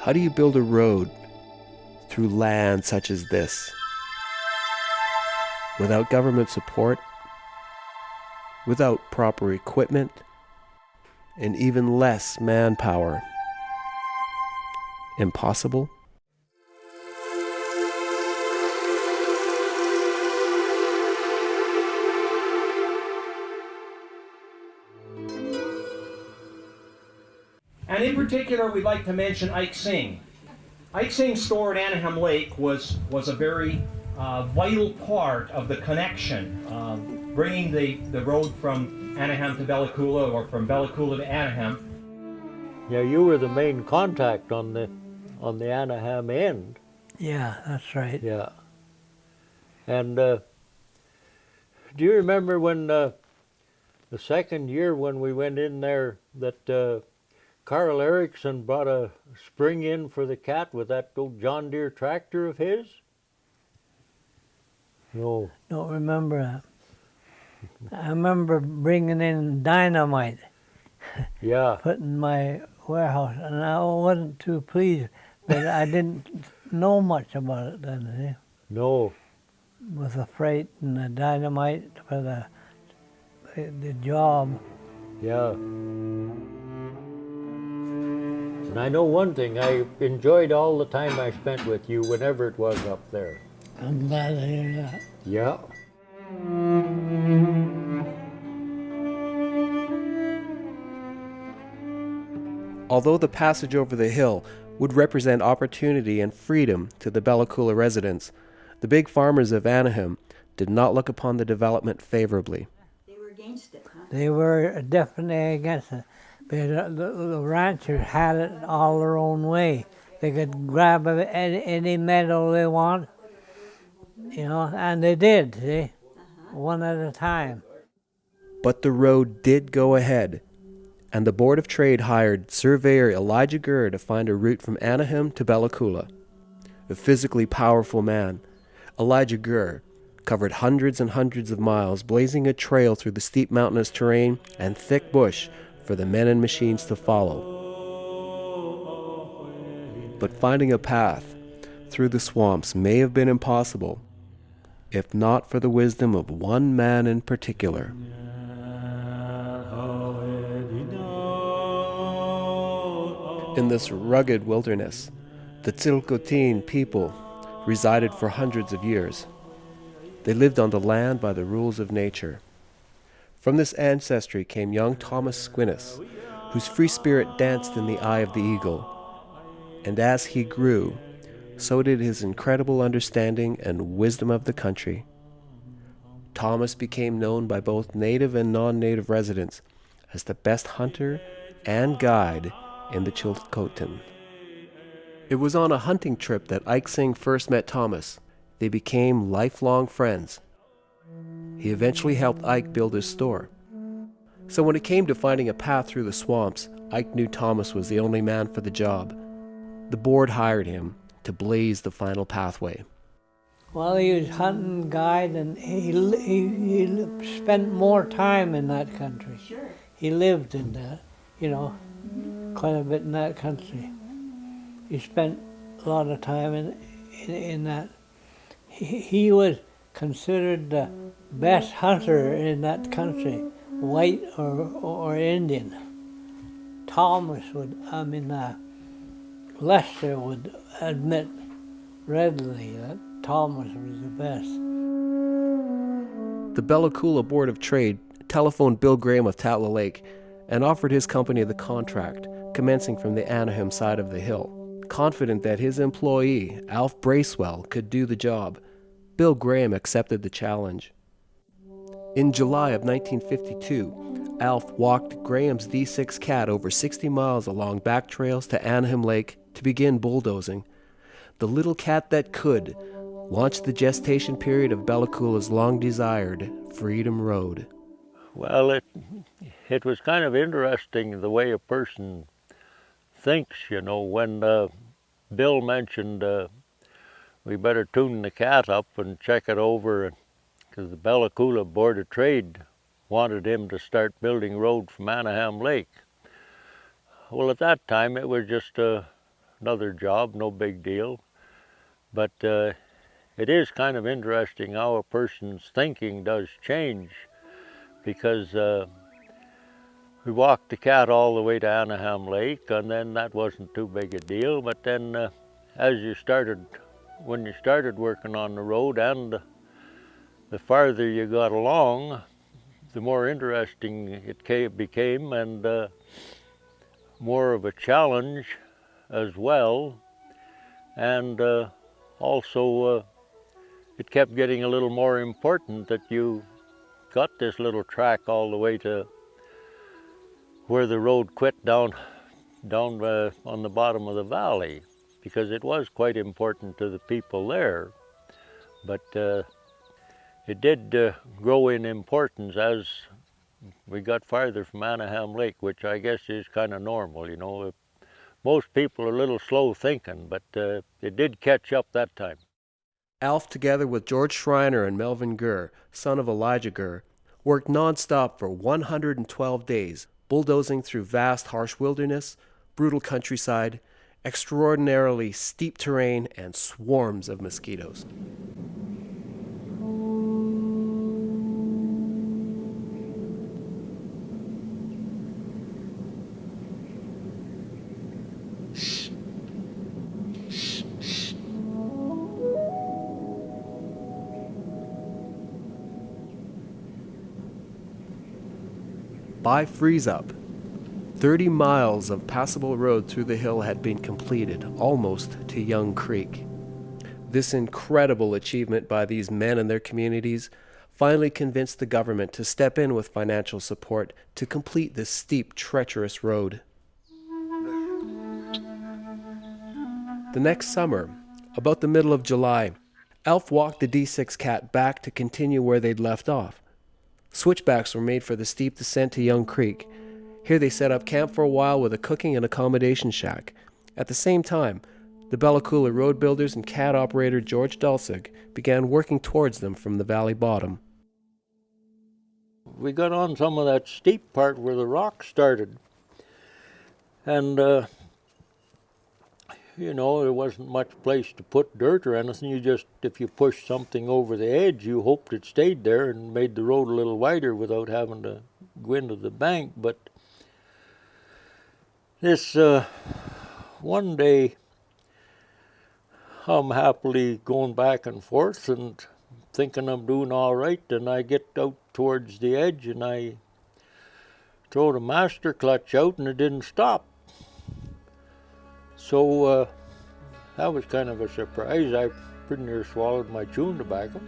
How do you build a road through land such as this? Without government support, without proper equipment, and even less manpower. Impossible? And in particular, we'd like to mention Ike Sing. Ike Sing's store at Anahiem Lake was a very vital part of the connection, bringing the road from Anahim to Bella Coola, or from Bella Coola to Anahim. Yeah, you were the main contact on the Anahim end. Yeah, that's right. Yeah. And do you remember when the second year when we went in there that Carl Erickson brought a spring in for the cat with that old John Deere tractor of his? No. Don't remember that. I remember bringing in dynamite. Yeah. Put in my warehouse, and I wasn't too pleased, but I didn't know much about it then. No. With the freight and the dynamite for the job. Yeah. And I know one thing, I enjoyed all the time I spent with you whenever it was up there. I'm glad to hear that. Yeah. Although the passage over the hill would represent opportunity and freedom to the Bella Coola residents, the big farmers of Anahim did not look upon the development favorably. They were against it, huh? They were definitely against it. But the ranchers had it all their own way. They could grab any meadow they want, and they did, see, one at a time. But the road did go ahead, and the Board of Trade hired surveyor Elijah Gurr to find a route from Anahim to Bella Coola. A physically powerful man, Elijah Gurr covered hundreds and hundreds of miles, blazing a trail through the steep mountainous terrain and thick bush for the men and machines to follow. But finding a path through the swamps may have been impossible, if not for the wisdom of one man in particular. In this rugged wilderness, the Tsilkotin people resided for hundreds of years. They lived on the land by the rules of nature. From this ancestry came young Thomas Squinas, whose free spirit danced in the eye of the eagle. And as he grew, so did his incredible understanding and wisdom of the country. Thomas became known by both native and non-native residents as the best hunter and guide in the Chilcotin. It was on a hunting trip that Ike Sing first met Thomas. They became lifelong friends. He eventually helped Ike build his store. So when it came to finding a path through the swamps, Ike knew Thomas was the only man for the job. The board hired him to blaze the final pathway. Well, he was hunting guide, and he spent more time in that country. Sure. He lived in that, quite a bit in that country. He spent a lot of time in that. He was considered the best hunter in that country, white or Indian. Lester would admit readily that Thomas was the best. The Bella Coola Board of Trade telephoned Bill Graham of Tatla Lake and offered his company the contract, commencing from the Anahim side of the hill. Confident that his employee, Alf Bracewell, could do the job, Bill Graham accepted the challenge. In July of 1952, Alf walked Graham's D6 cat over 60 miles along back trails to Anahim Lake to begin bulldozing. The little cat that could launched the gestation period of Bella Coola's long-desired Freedom Road. Well, it was kind of interesting the way a person thinks, when Bill mentioned we better tune the cat up and check it over, because the Bella Coola Board of Trade wanted him to start building road from Anahiem Lake. Well, at that time it was just another job, no big deal. But it is kind of interesting how a person's thinking does change, because we walked the cat all the way to Anahiem Lake, and then that wasn't too big a deal. But then when you started working on the road, and the farther you got along, the more interesting it became, and more of a challenge as well. And also it kept getting a little more important that you got this little track all the way to where the road quit down on the bottom of the valley, because it was quite important to the people there. But it did grow in importance as we got farther from Anahiem Lake, which I guess is kind of normal, you know. Most people are a little slow thinking, but it did catch up that time. Alf, together with George Schreiner and Melvin Gurr, son of Elijah Gurr, worked non-stop for 112 days, bulldozing through vast, harsh wilderness, brutal countryside, extraordinarily steep terrain, and swarms of mosquitoes. By freeze-up, 30 miles of passable road through the hill had been completed, almost to Young Creek. This incredible achievement by these men and their communities finally convinced the government to step in with financial support to complete this steep, treacherous road. The next summer, about the middle of July, Alf walked the D6 cat back to continue where they'd left off. Switchbacks were made for the steep descent to Young Creek. Here they set up camp for a while with a cooking and accommodation shack. At the same time, the Bella Coola road builders and cat operator George Dalshaug began working towards them from the valley bottom. We got on some of that steep part where the rock started. And, you know, there wasn't much place to put dirt or anything. You just, if you pushed something over the edge, you hoped it stayed there and made the road a little wider without having to go into the bank. But this one day, I'm happily going back and forth and thinking I'm doing all right, and I get out towards the edge and I throw the master clutch out and it didn't stop. So that was kind of a surprise. I pretty near swallowed my chewing tobacco.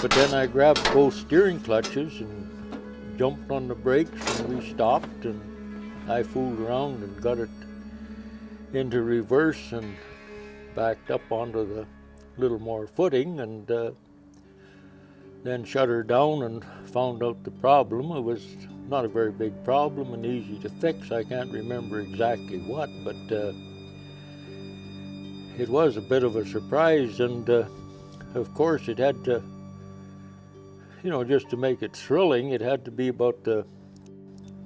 But then I grabbed both steering clutches and jumped on the brakes, and we stopped, and I fooled around and got it into reverse and backed up onto the little more footing, and then shut her down and found out the problem. It was not a very big problem and easy to fix. I can't remember exactly what, but it was a bit of a surprise, and of course it had to, you know, just to make it thrilling, it had to be about the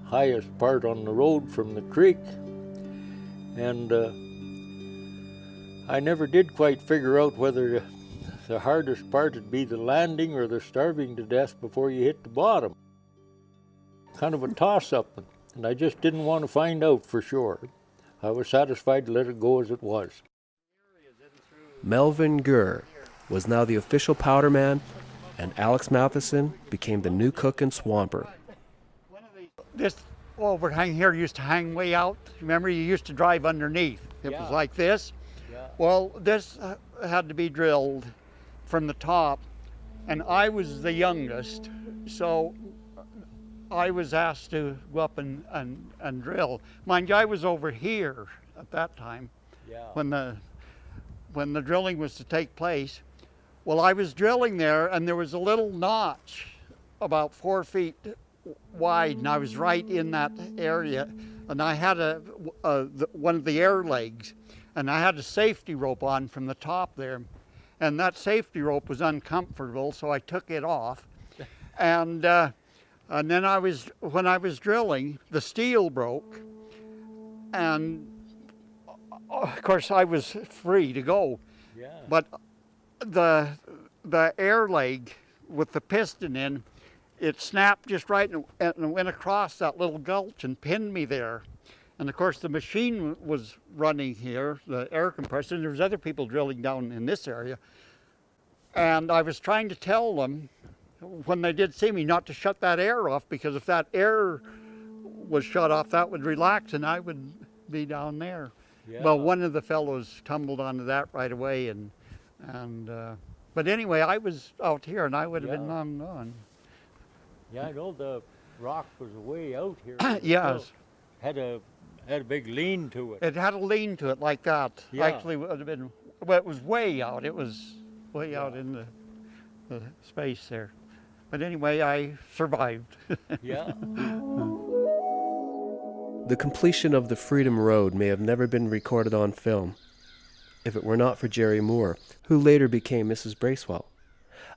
highest part on the road from the creek. And I never did quite figure out whether the hardest part would be the landing or the starving to death before you hit the bottom. Kind of a toss-up, and I just didn't want to find out for sure. I was satisfied to let it go as it was. Melvin Gurr was now the official powderman, and Alex Matheson became the new cook and swamper. This overhang here used to hang way out. Remember, you used to drive underneath. It was like this. Yeah. Well, this had to be drilled from the top, and I was the youngest, so I was asked to go up and drill. Mind you, I was over here at that time when the drilling was to take place. Well, I was drilling there, and there was a little notch about 4 feet wide, and I was right in that area, and I had one of the air legs, and I had a safety rope on from the top there, and that safety rope was uncomfortable, so I took it off, and then when I was drilling, the steel broke, and of course, I was free to go. Yeah. But the air leg with the piston in, it snapped just right and went across that little gulch and pinned me there. And of course the machine was running here, the air compressor, and there was other people drilling down in this area. And I was trying to tell them when they did see me not to shut that air off, because if that air was shut off, that would relax and I would be down there. Yeah. Well, one of the fellows tumbled onto that right away, but anyway, I was out here and I would have been long gone. Yeah, I know the rock was way out here. Yes. Had a big lean to it. It had a lean to it like that. Yeah. Actually, it would have been, well, it was way out. It was way out in the space there. But anyway, I survived. Yeah. The completion of the Freedom Road may have never been recorded on film if it were not for Jerry Moore, who later became Mrs. Bracewell.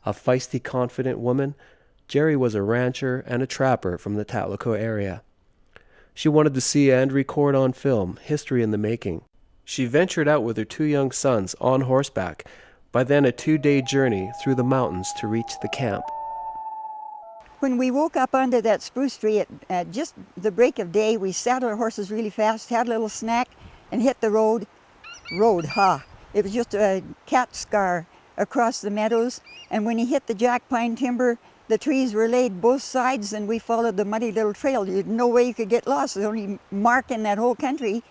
A feisty, confident woman, Jerry was a rancher and a trapper from the Tatla Lake area. She wanted to see and record on film history in the making. She ventured out with her 2 young sons on horseback, by then a 2-day journey through the mountains to reach the camp. When we woke up under that spruce tree at just the break of day, we saddled our horses really fast, had a little snack, and hit the road. It was just a cat scar across the meadows, and when he hit the jack pine timber, the trees were laid both sides, and we followed the muddy little trail. There's no way you could get lost. There's only mark in that whole country.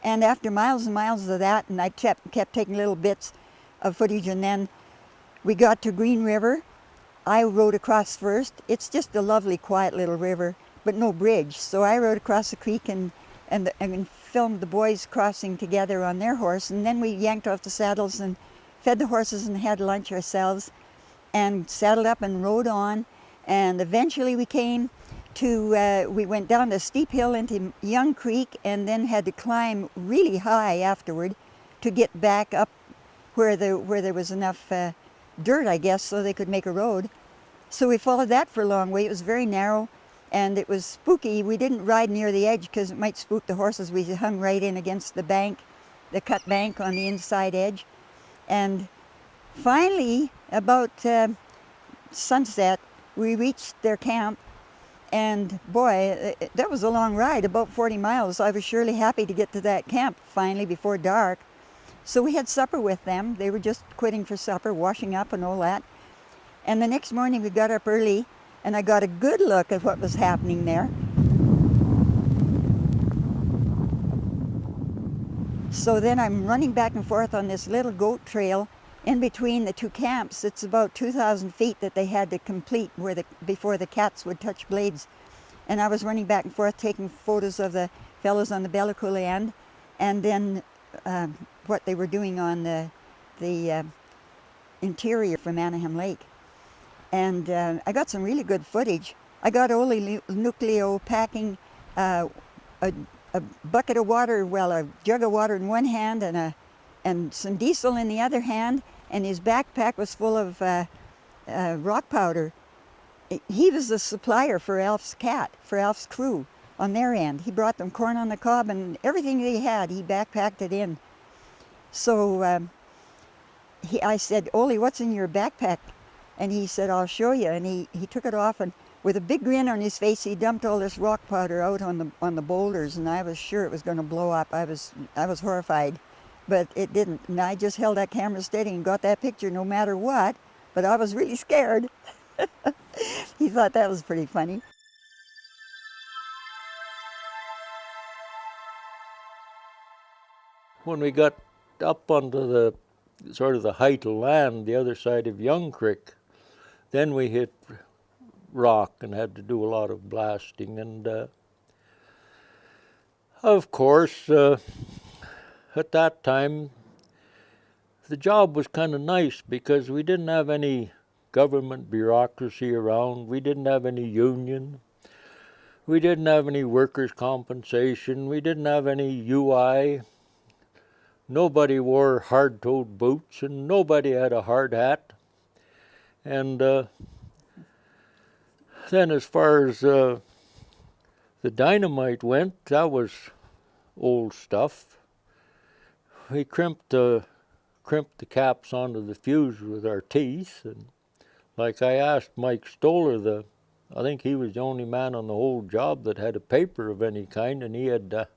And after miles and miles of that, and I kept taking little bits of footage, and then we got to Green River. I rode across first. It's just a lovely, quiet little river, but no bridge. So I rode across the creek and filmed the boys crossing together on their horse. And then we yanked off the saddles and fed the horses and had lunch ourselves and saddled up and rode on. And eventually we came to, we went down the steep hill into Young Creek and then had to climb really high afterward to get back up where there was enough dirt, I guess, so they could make a road. So we followed that for a long way. It was very narrow and it was spooky. We didn't ride near the edge because it might spook the horses. We hung right in against the bank, the cut bank on the inside edge. And finally, about sunset, we reached their camp. And boy, that was a long ride, about 40 miles. I was surely happy to get to that camp finally before dark. So we had supper with them. They were just quitting for supper, washing up and all that. And the next morning we got up early and I got a good look at what was happening there. So then I'm running back and forth on this little goat trail in between the 2 camps. It's about 2,000 feet that they had to complete before the cats would touch blades. And I was running back and forth taking photos of the fellows on the Bellicule land and then what they were doing on the interior from Anahim Lake. And I got some really good footage. I got Ole Nucleo packing a bucket of water, well, a jug of water in one hand and some diesel in the other hand, and his backpack was full of rock powder. He was the supplier for Alf's crew on their end. He brought them corn on the cob and everything they had, he backpacked it in. So I said, Ole, what's in your backpack? And he said, I'll show you. And he took it off, and with a big grin on his face, he dumped all this rock powder out on the boulders, and I was sure it was going to blow up. I was horrified, but it didn't. And I just held that camera steady and got that picture no matter what, but I was really scared. He thought that was pretty funny. When we got up onto the sort of the height of land, the other side of Young Creek, then we hit rock and had to do a lot of blasting. And of course, at that time, the job was kind of nice because we didn't have any government bureaucracy around. We didn't have any union. We didn't have any workers' compensation. We didn't have any UI. Nobody wore hard-toed boots, and nobody had a hard hat. And then as far as the dynamite went, that was old stuff. we crimped the caps onto the fuse with our teeth, and like I asked Mike Stoller, I think he was the only man on the whole job that had a paper of any kind, and he had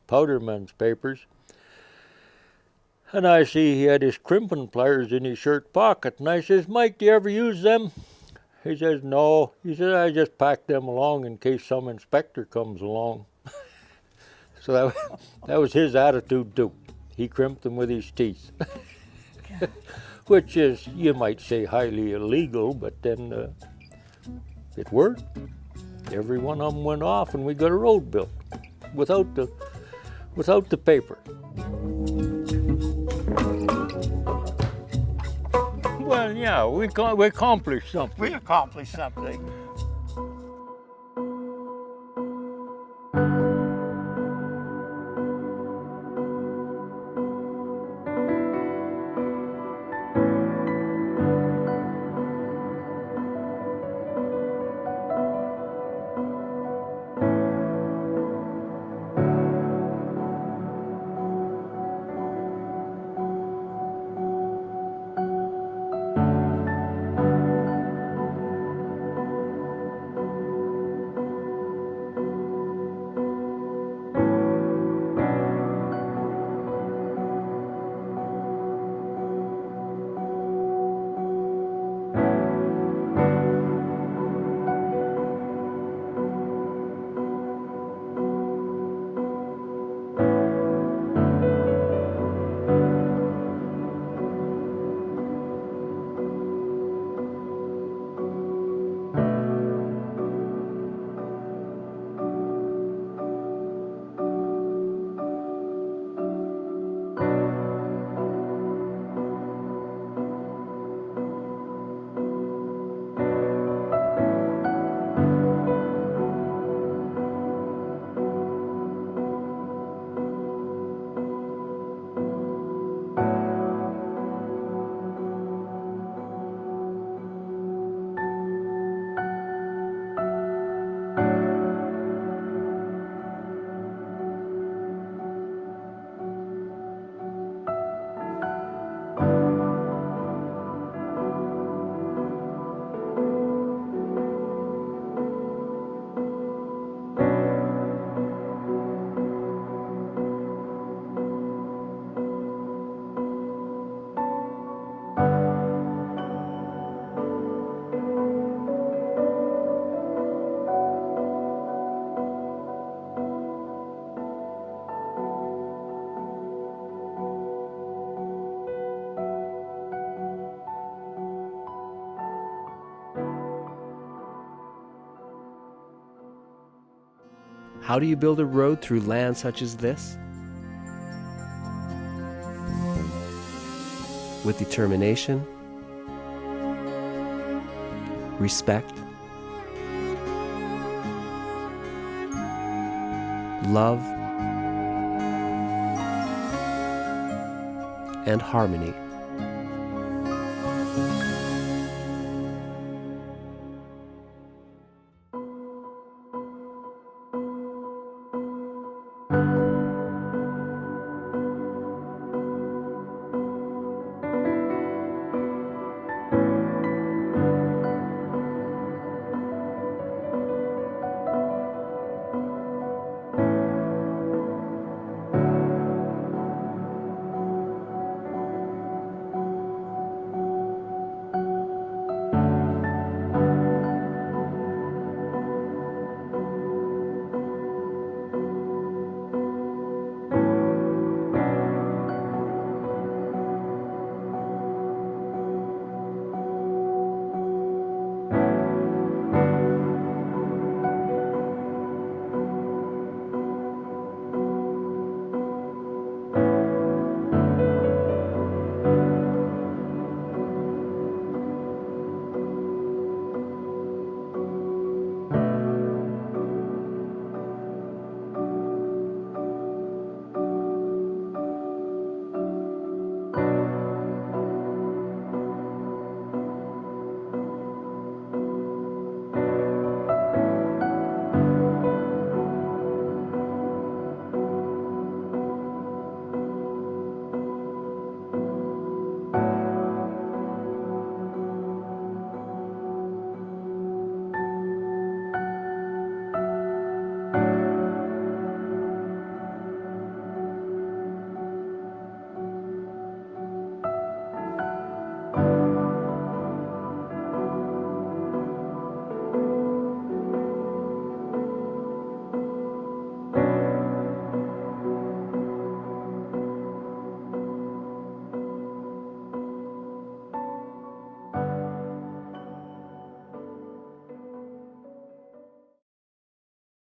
Powderman's papers. And I see he had his crimping pliers in his shirt pocket, and I says, Mike, do you ever use them? He says, no. He says, I just pack them along in case some inspector comes along. So that was his attitude too. He crimped them with his teeth. Which is, you might say, highly illegal, but then it worked. Every one of them went off and we got a road built without the paper. Well, yeah, we accomplished something. We accomplished something. How do you build a road through land such as this? With determination, respect, love, and harmony.